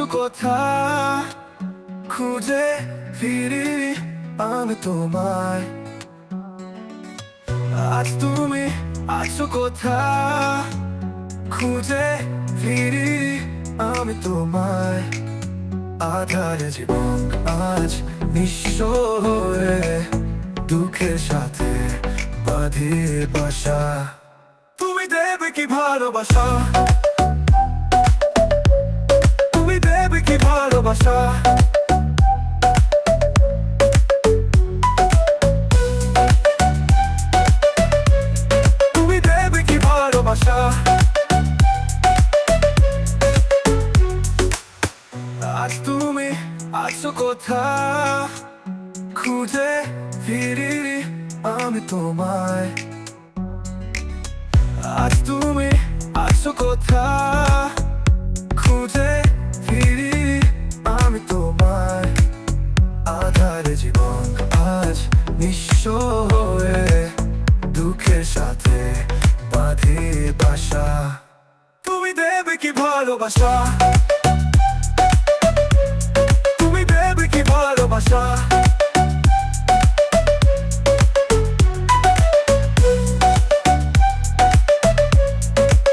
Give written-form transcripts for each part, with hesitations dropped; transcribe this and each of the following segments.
আছো কোথা খুঁজে ফিরি আমি তোমায়। আজ তুমি আছো কোথা খুঁজে ফিরি আমি তোমায়। আধারে জীবন আজ নিঃস্ব হয়ে দুঃখের সাথে বাঁধিয়ে বাসা। তুমি দেবে কি ভালোবাসা, তুমি দেবে কি ভালোবাসা। তুমি দেবে কি ভালোবাসা। আজ তুমি আছো কোথা খুঁজে ফিরি আমি তোমায়। আজ তুমি আছো কোথা খুঁজে ফিরি আমি তোমায়। আধারে জীবন আজ নিঃস্ব হয়ে দুঃখের সাথে বাঁধিয়ে বাসা। তুমি দেবে কি ভালোবাসা, তুমি দেবে কি ভালোবাসা।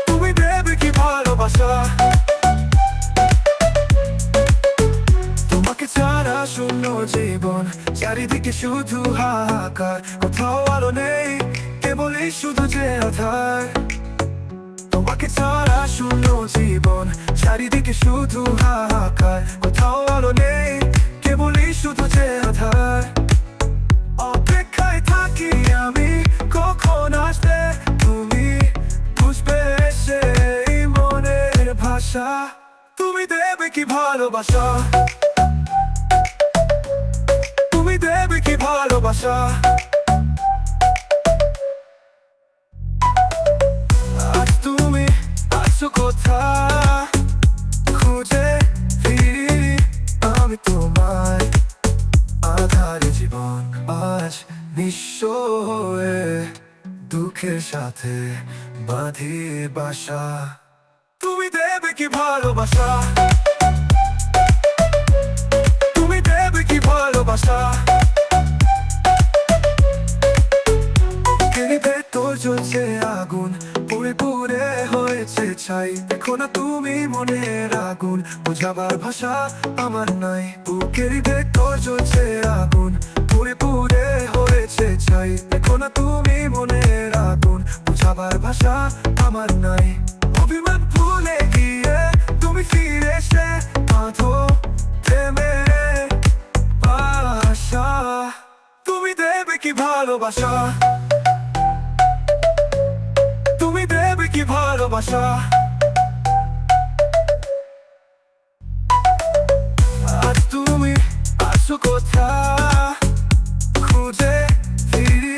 তুমি দেবে কি ভালোবাসা। তোমাকে ছাড়া শূন্য জীবন, চারিদিকে শুধু হাহাকার, কোথাও আলো নেই কেবলই শুধু যে আধার। তোমাকে ছাড়া শূন্য জীবন, চারিদিকে শুধু হাহাকার, কোথাও আলো নেই কেবলই শুধু যে আধার। অপেক্ষায় থাকি আমি কখন আসবে তুমি, বুঝবে সেই মনের ভাষা। তুমি দেবে কি ভালোবাসা, তুমি দেবে কি ভালোবাসা। আজ তুমি আছো কোথা খুঁজে ফিরি আমি তোমায়। আধারে জীবন আজ নিঃস্ব হয়ে দুঃখের সাথে বাঁধিয়ে বাসা। তুমি দেবে কি ভালোবাসা, তুমি দেবে কি ভালোবাসা। ভেতর জ্বলছে আগুন, পুড়ে পুড়ে হয়েছে ছাই। দেখো না তুমি মনের আগুন, বোঝাবার ভাষা আমার নাই। বুকের ভেতর জ্বলছে আগুন, পুড়ে পুড়ে হয়েছে ছাই। দেখো না তুমি মনের আগুন, বোঝাবার ভাষা আমার নাই। অভিমান ভুলে গিয়ে তুমি ফিরে এসে বাঁধো প্রেমের বাসা। তুমি দেবে কি ভালোবাসা, তুমি দেবে কি ভালোবাসা। আজ তুমি আছো কোথা খুঁজে ফিরি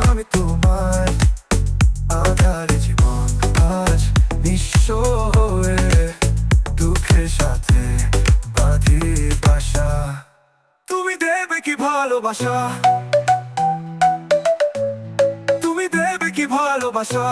আমি তোমায়। আধারে জীবন আজ নিঃস্ব হয়ে দুঃখের সাথে বাঁধিয়ে বাসা। তুমি দেবে কি ভালোবাসা, তুমি দেবে কি ভালোবাসা।